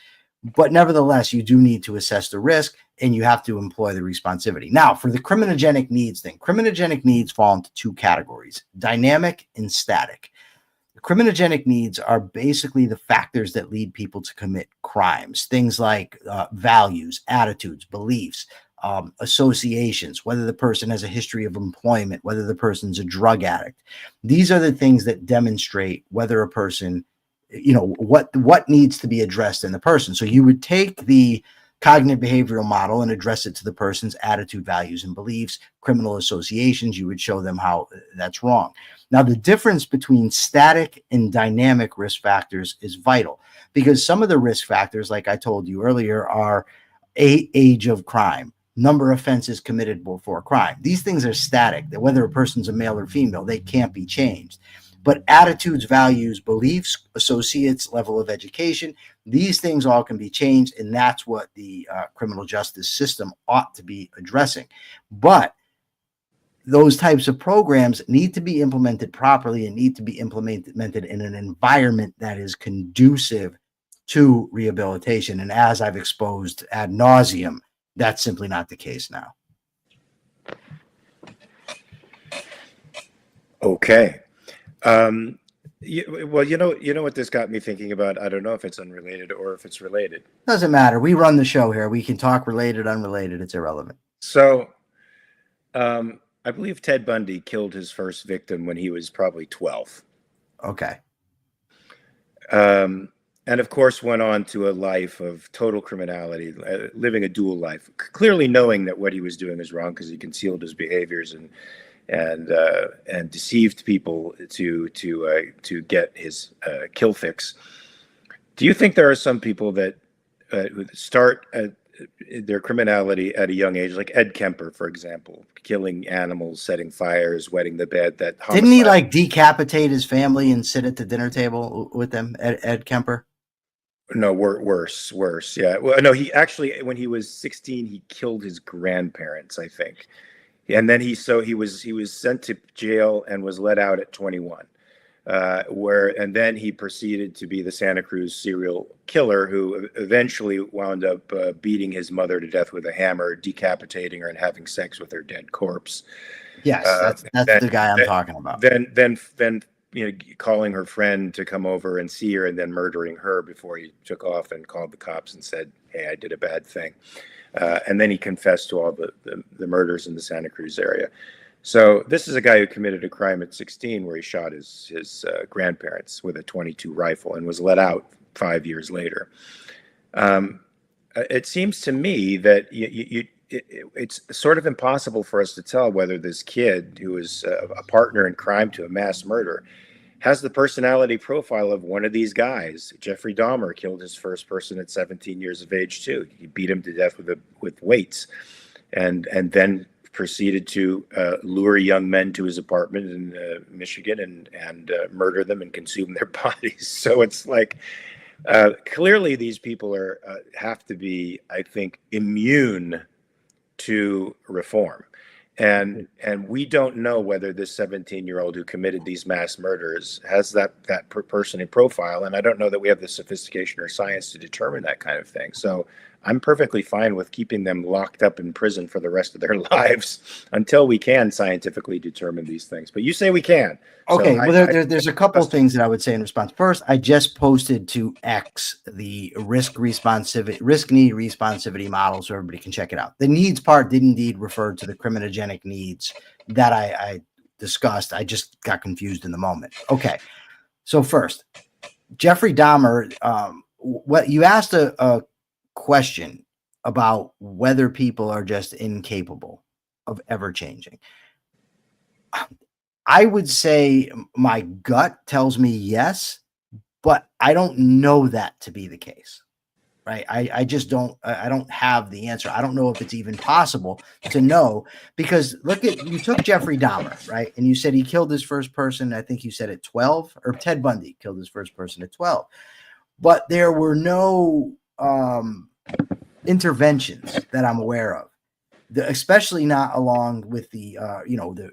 But nevertheless, you do need to assess the risk, and you have to employ the responsivity. Now, for the criminogenic needs thing, criminogenic needs fall into two categories: dynamic and static. The criminogenic needs are basically the factors that lead people to commit crimes. Things like values, attitudes, beliefs, associations, whether the person has a history of employment, whether the person's a drug addict. These are the things that demonstrate whether a person, what needs to be addressed in the person. So you would take the cognitive behavioral model and address it to the person's attitude, values, and beliefs. Criminal associations, you would show them how that's wrong. Now, the difference between static and dynamic risk factors is vital, because some of the risk factors, like I told you earlier, are age of crime, number of offenses committed before crime. These things are static, that whether a person's a male or female, they can't be changed. But attitudes, values, beliefs, associates, level of education, these things all can be changed. And that's what the criminal justice system ought to be addressing. But those types of programs need to be implemented properly and need to be implemented in an environment that is conducive to rehabilitation. And as I've exposed ad nauseum, that's simply not the case now. Okay. Well, you know what this got me thinking about? I don't know if it's unrelated or if it's related. Doesn't matter. We run the show here. We can talk related, unrelated. It's irrelevant. So, I believe Ted Bundy killed his first victim when he was probably 12. Okay. And of course went on to a life of total criminality, living a dual life, clearly knowing that what he was doing is wrong because he concealed his behaviors and deceived people to get his kill fix. Do you think there are some people that start their criminality at a young age, like Ed Kemper, for example, killing animals, setting fires, wetting the bed? Didn't he like decapitate his family and sit at the dinner table with them, Ed Kemper? No, worse. Yeah. Well, no, he actually, when he was 16, he killed his grandparents, I think. And then he was sent to jail and was let out at 21. And then he proceeded to be the Santa Cruz serial killer who eventually wound up beating his mother to death with a hammer, decapitating her, and having sex with her dead corpse. Yes, that's the guy I'm talking about. Then calling her friend to come over and see her, and then murdering her before he took off and called the cops and said, "Hey, I did a bad thing." And then he confessed to all the murders in the Santa Cruz area. So this is a guy who committed a crime at 16 where he shot his grandparents with a .22 rifle and was let out 5 years later. It seems to me that it's sort of impossible for us to tell whether this kid who is a partner in crime to a mass murder has the personality profile of one of these guys. Jeffrey Dahmer killed his first person at 17 years of age too. He beat him to death with weights, and then proceeded to lure young men to his apartment in Michigan and murder them and consume their bodies. So it's like clearly these people have to be, I think, immune to reform. And we don't know whether this 17-year-old who committed these mass murders has that person in profile. And I don't know that we have the sophistication or science to determine that kind of thing. So I'm perfectly fine with keeping them locked up in prison for the rest of their lives until we can scientifically determine these things. But you say we can. So Okay, well, there's a couple of things that I would say in response. First, I just posted to X the risk need responsivity model, so everybody can check it out. The needs part did indeed refer to the criminogenic needs that I discussed. I just got confused in the moment. Okay, so first, Jeffrey Dahmer, what you asked a question about whether people are just incapable of ever changing. I would say my gut tells me yes, but I don't know that to be the case, right? I just don't, I don't have the answer. I don't know if it's even possible to know, because look at, you took Jeffrey Dahmer, right? And you said he killed his first person, I think you said at 12, or Ted Bundy killed his first person at 12. But there were no interventions that I'm aware of. Especially not along with the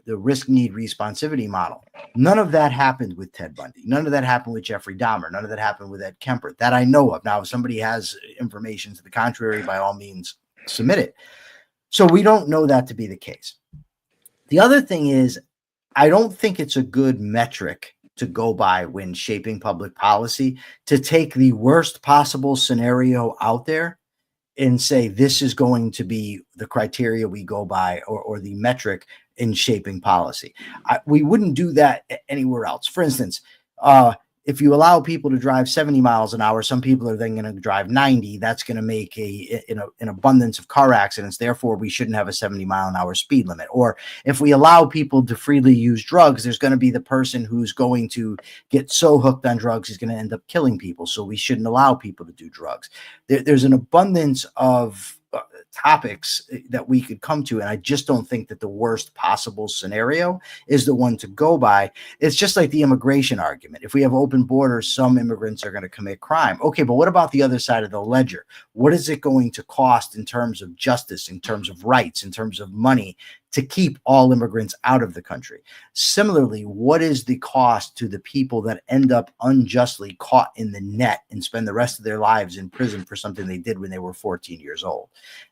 the risk need responsivity model. None of that happened with Ted Bundy. None of that happened with Jeffrey Dahmer. None of that happened with Ed Kemper that I know of. Now, if somebody has information to the contrary, by all means, submit it. So we don't know that to be the case. The other thing is, I don't think it's a good metric to go by when shaping public policy to take the worst possible scenario out there and say this is going to be the criteria we go by, or the metric in shaping policy. We wouldn't do that anywhere else. For instance, if you allow people to drive 70 miles an hour, some people are then going to drive 90. That's going to make an abundance of car accidents. Therefore, we shouldn't have a 70-mile-an-hour speed limit. Or if we allow people to freely use drugs, there's going to be the person who's going to get so hooked on drugs he's going to end up killing people. So we shouldn't allow people to do drugs. There's an abundance of topics that we could come to, and I just don't think that the worst possible scenario is the one to go by. It's just like the immigration argument. If we have open borders, some immigrants are going to commit crime. Okay, but what about the other side of the ledger? What is it going to cost in terms of justice, in terms of rights, in terms of money to keep all immigrants out of the country? Similarly, what is the cost to the people that end up unjustly caught in the net and spend the rest of their lives in prison for something they did when they were 14 years old?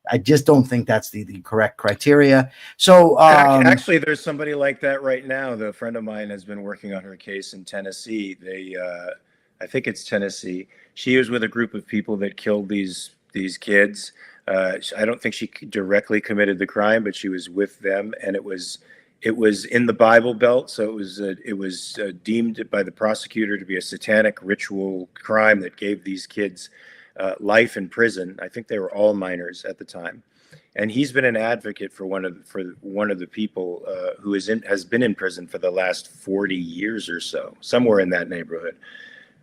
I just don't think that's the correct criteria. So actually, there's somebody like that right now. The friend of mine has been working on her case in Tennessee. I think it's Tennessee. She was with a group of people that killed these kids. I don't think she directly committed the crime, but she was with them, and it was in the Bible Belt, so it was deemed by the prosecutor to be a satanic ritual crime that gave these kids life in prison. I think they were all minors at the time, and he's been an advocate for one of the people who has been in prison for the last 40 years or so, somewhere in that neighborhood.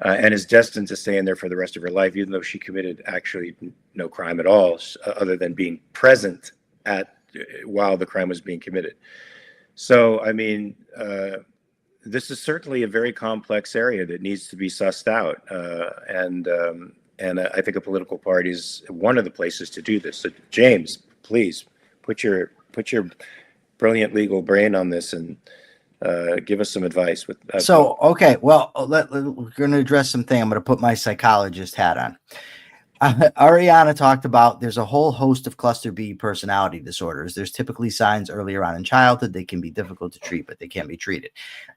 And is destined to stay in there for the rest of her life, even though she committed actually no crime at all, other than being present while the crime was being committed. So, I mean, this is certainly a very complex area that needs to be sussed out, and I think a political party is one of the places to do this. So, James, please put your brilliant legal brain on this and give us some advice. Okay, well, we're going to address something. I'm going to put my psychologist hat on. Ariana talked about there's a whole host of cluster B personality disorders. There's typically signs earlier on in childhood. They can be difficult to treat, but they can be treated.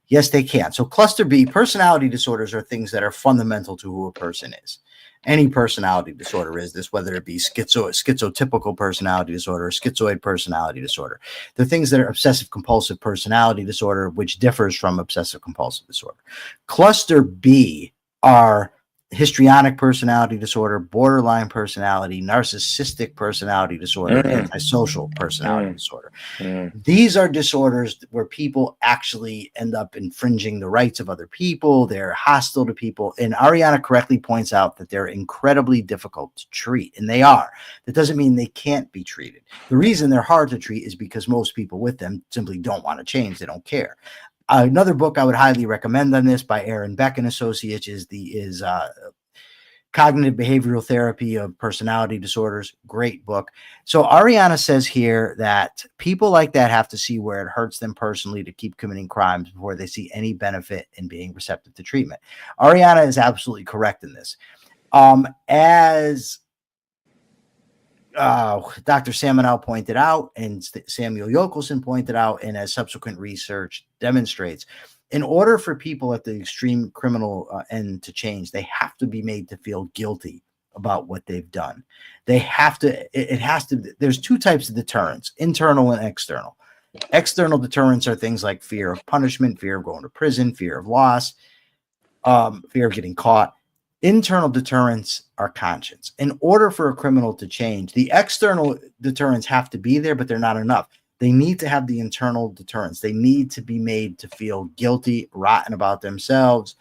Yes, they can. So cluster B personality disorders are things that are fundamental to who a person is. Any personality disorder is this, whether it be schizotypical personality disorder or schizoid personality disorder. The things that are obsessive compulsive personality disorder, which differs from obsessive compulsive disorder. Cluster B are histrionic personality disorder, borderline personality, narcissistic personality disorder, antisocial personality disorder. These are disorders where people actually end up infringing the rights of other people. They're hostile to people. And Ariana correctly points out that they're incredibly difficult to treat, and they are. That doesn't mean they can't be treated. The reason they're hard to treat is because most people with them simply don't want to change. They don't care. Another book I would highly recommend on this by Aaron Beck and Associates is Cognitive Behavioral Therapy of Personality Disorders. Great book. So Ariana says here that people like that have to see where it hurts them personally to keep committing crimes before they see any benefit in being receptive to treatment. Ariana is absolutely correct in this. As Dr. Samuel pointed out, and Samuel Yokelson pointed out, and as subsequent research demonstrates, in order for people at the extreme criminal end to change, they have to be made to feel guilty about what they've done. They have to, it has to, there's two types of deterrence, internal and external. External deterrents are things like fear of punishment, fear of going to prison, fear of loss, fear of getting caught. Internal deterrents are conscience. In order for a criminal to change, the external deterrents have to be there, but they're not enough. They need to have the internal deterrents. They need to be made to feel guilty, rotten about themselves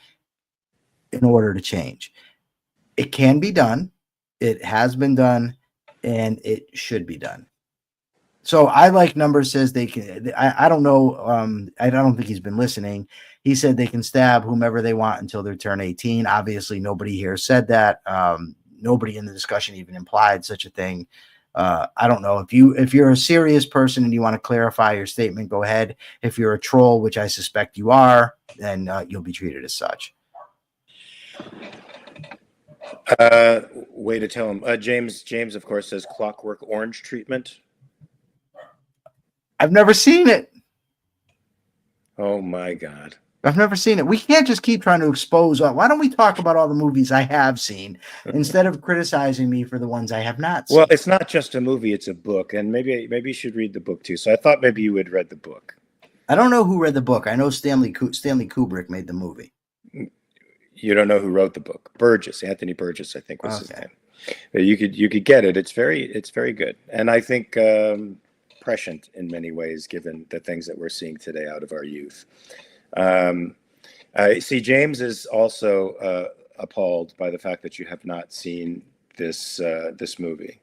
in order to change. It can be done. It has been done, and it should be done. So I like numbers says they can. I don't know. I don't think he's been listening. He said they can stab whomever they want until they turn 18. Obviously, nobody here said that. Nobody in the discussion even implied such a thing. I don't know if you're a serious person and you want to clarify your statement, go ahead. If you're a troll, which I suspect you are, then you'll be treated as such. Way to tell him. James, of course, says Clockwork Orange treatment. I've never seen it. Oh my God. I've never seen it. We can't just keep trying to expose. Why don't we talk about all the movies I have seen instead of criticizing me for the ones I have not seen? Well, it's not just a movie, it's a book. And maybe you should read the book too. So I thought maybe you had read the book. I don't know who read the book. I know Stanley Kubrick made the movie. You don't know who wrote the book. Anthony Burgess, I think was his name. You could get it. It's very good. And I think prescient in many ways, given the things that we're seeing today out of our youth. I see James is also appalled by the fact that you have not seen this movie.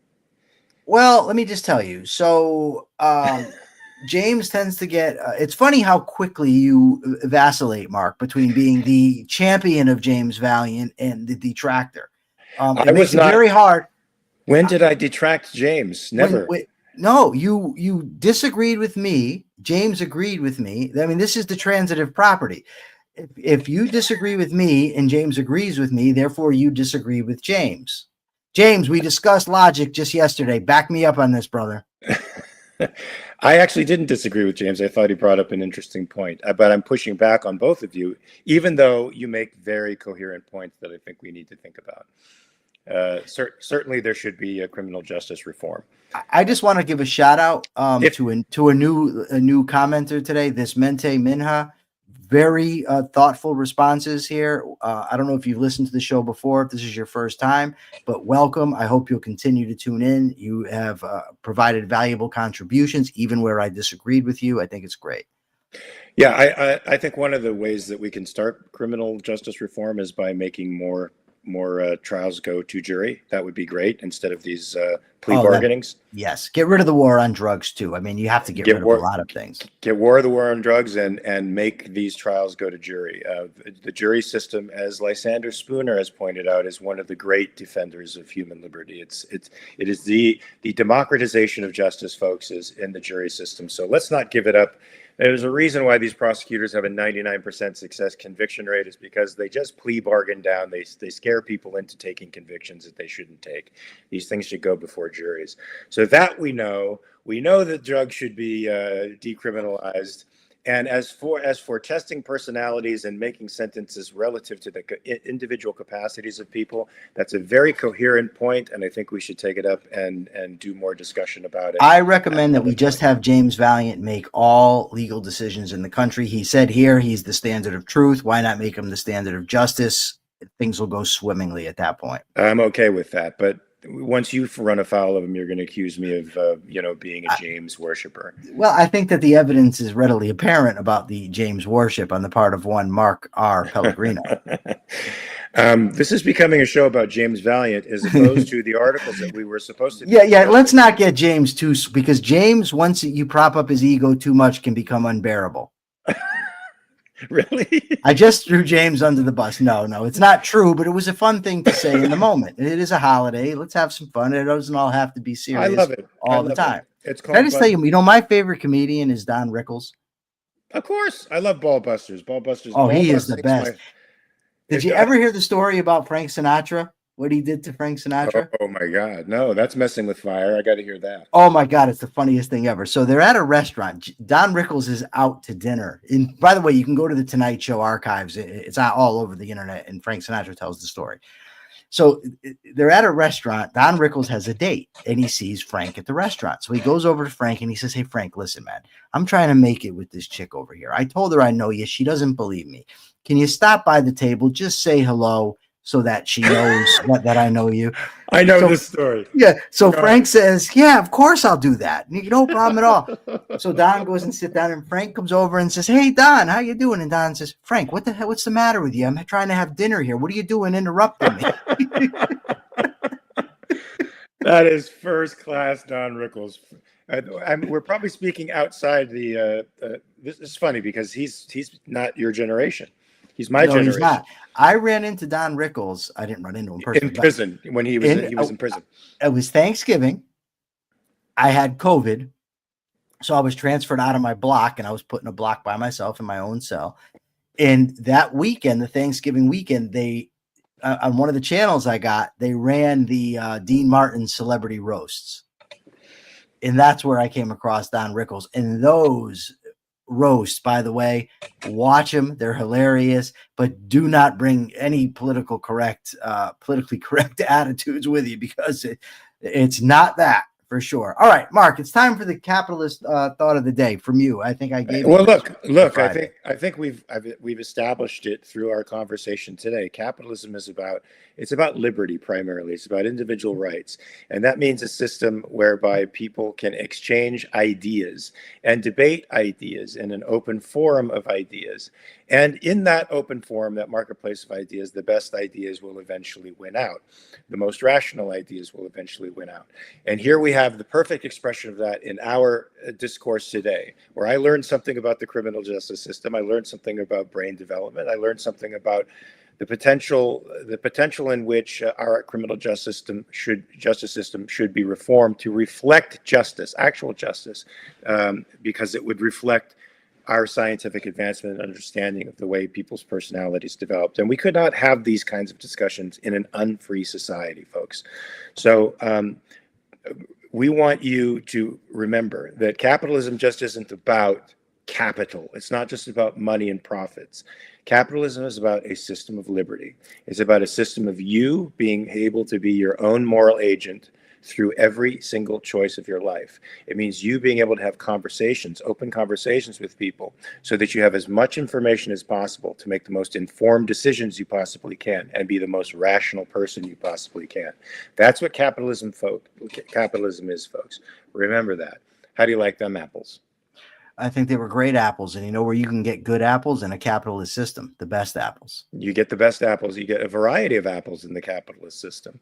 Well, let me just tell you. So James tends to get. It's funny how quickly you vacillate, Mark, between being the champion of James Valiant and the detractor. It makes it very hard. When did I detract James? Never. No, you disagreed with me. James agreed with me. I mean, this is the transitive property. If you disagree with me and James agrees with me, therefore you disagree with James. James, we discussed logic just yesterday. Back me up on this, brother. I actually didn't disagree with James. I thought he brought up an interesting point, but I'm pushing back on both of you, even though you make very coherent points that I think we need to think about. Certainly there should be a criminal justice reform. I just want to give a shout out to a new commenter today, this Mente Minha. Very thoughtful responses here. I don't know if you've listened to the show before, if this is your first time, but welcome. I hope you'll continue to tune in. You have provided valuable contributions, even where I disagreed with you. I think it's great. Yeah, I think one of the ways that we can start criminal justice reform is by making more trials go to jury. That would be great instead of these plea bargainings. Yes. Get rid of the war on drugs too. I mean, you have to get rid of a lot of things. Get rid of the war on drugs and make these trials go to jury. The jury system, as Lysander Spooner has pointed out, is one of the great defenders of human liberty. It is the democratization of justice, folks, is in the jury system. So let's not give it up. There's a reason why these prosecutors have a 99% success conviction rate is because they just plea bargain down. They scare people into taking convictions that they shouldn't take. These things should go before juries. So that we know that drugs should be decriminalized. And as for testing personalities and making sentences relative to the individual capacities of people, that's a very coherent point, and I think we should take it up and do more discussion about it. I recommend that we just have James Valiant make all legal decisions in the country. He said here he's the standard of truth. Why not make him the standard of justice? Things will go swimmingly at that point. I'm okay with that, but once you run afoul of him, you're going to accuse me of, being a James worshiper. Well, I think that the evidence is readily apparent about the James worship on the part of one Mark R. Pellegrino. This is becoming a show about James Valiant as opposed to the articles that we were supposed to do. Yeah. Let's not get James because James, once you prop up his ego too much, can become unbearable. Really? I just threw James under the bus. No, it's not true, but it was a fun thing to say in the moment. It is a holiday. Let's have some fun. It doesn't all have to be serious. I love it all the time. It's called. Can I just tell you, my favorite comedian is Don Rickles. Of course. I love Ballbusters. Oh, he is the best. Did you ever hear the story about Frank Sinatra? what he did to Frank Sinatra? Oh my God. No, that's messing with fire. I got to hear that. Oh my God, it's the funniest thing ever. So they're at a restaurant. Don Rickles is out to dinner. And by the way, you can go to the Tonight Show archives. It's all over the internet, and Frank Sinatra tells the story. So they're at a restaurant. Don Rickles has a date, and he sees Frank at the restaurant. So he goes over to Frank and he says, "Hey, Frank, listen, man, I'm trying to make it with this chick over here. I told her I know you. She doesn't believe me. Can you stop by the table? Just say hello so that she knows that I know you." I know this story. Yeah. So Frank says, "Yeah, of course I'll do that. No problem at all." So Don goes and sits down, and Frank comes over and says, "Hey, Don, how you doing?" And Don says, "Frank, what the hell? What's the matter with you? I'm trying to have dinner here. What are you doing interrupting me?" That is first class Don Rickles. We're probably speaking outside the. This is funny because he's not your generation. He's my generation. He's not. I ran into Don Rickles. I didn't run into him personally. In prison when he was in prison. It was Thanksgiving. I had COVID, so I was transferred out of my block, and I was put in a block by myself in my own cell. And that weekend, the Thanksgiving weekend, they on one of the channels I got, they ran the Dean Martin celebrity roasts, and that's where I came across Don Rickles. And those roasts, by the way, watch them, they're hilarious, but do not bring any politically correct attitudes with you, because it's not that, for sure. All right, Mark, it's time for the capitalist thought of the day from you. I think I gave well look I think we've established it through our conversation today. Capitalism is about liberty primarily. It's about individual rights, and that means a system whereby people can exchange ideas and debate ideas in an open forum of ideas. And in that open forum, that marketplace of ideas, the best ideas will eventually win out. The most rational ideas will eventually win out. And here we have the perfect expression of that in our discourse today, where I learned something about the criminal justice system. I learned something about brain development. I learned something about the potential in which our criminal justice system should be reformed to reflect justice, actual justice, because it would reflect our scientific advancement and understanding of the way people's personalities developed. And we could not have these kinds of discussions in an unfree society, folks. So we want you to remember that capitalism just isn't about capital. It's not just about money and profits. Capitalism is about a system of liberty. It's about a system of you being able to be your own moral agent through every single choice of your life. It means you being able to have conversations, open conversations with people, so that you have as much information as possible to make the most informed decisions you possibly can and be the most rational person you possibly can. That's what capitalism is, folks. Remember that. How do you like them apples? I think they were great apples. And you know where you can get good apples? In a capitalist system, the best apples. You get the best apples. You get a variety of apples in the capitalist system.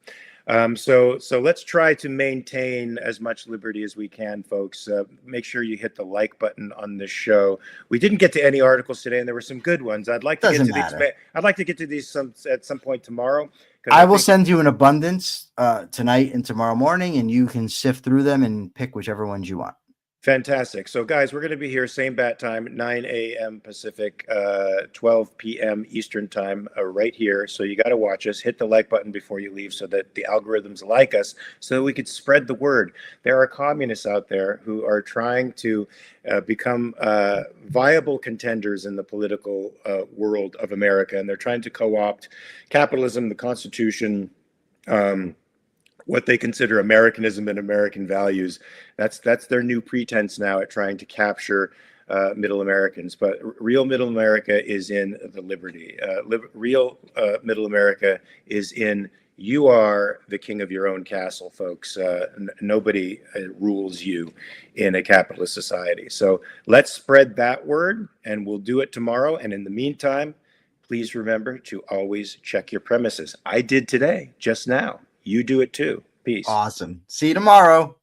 So let's try to maintain as much liberty as we can, folks. Make sure you hit the like button on this show. We didn't get to any articles today, and there were some good ones. I'd like to get to these at some point tomorrow. I will send you an abundance tonight and tomorrow morning, and you can sift through them and pick whichever ones you want. Fantastic. So, guys, we're going to be here same bat time, 9 a.m. Pacific, 12 p.m. Eastern time, right here. So you got to watch us. Hit the like button before you leave so that the algorithms like us, so that we could spread the word. There are communists out there who are trying to become viable contenders in the political world of America, and they're trying to co-opt capitalism, the Constitution, what they consider Americanism and American values. That's their new pretense now at trying to capture middle Americans. But real middle America is in the liberty. Real middle America is in you are the king of your own castle, folks. Nobody rules you in a capitalist society. So let's spread that word, and we'll do it tomorrow. And in the meantime, please remember to always check your premises. I did today, just now. You do it too. Peace. Awesome. See you tomorrow.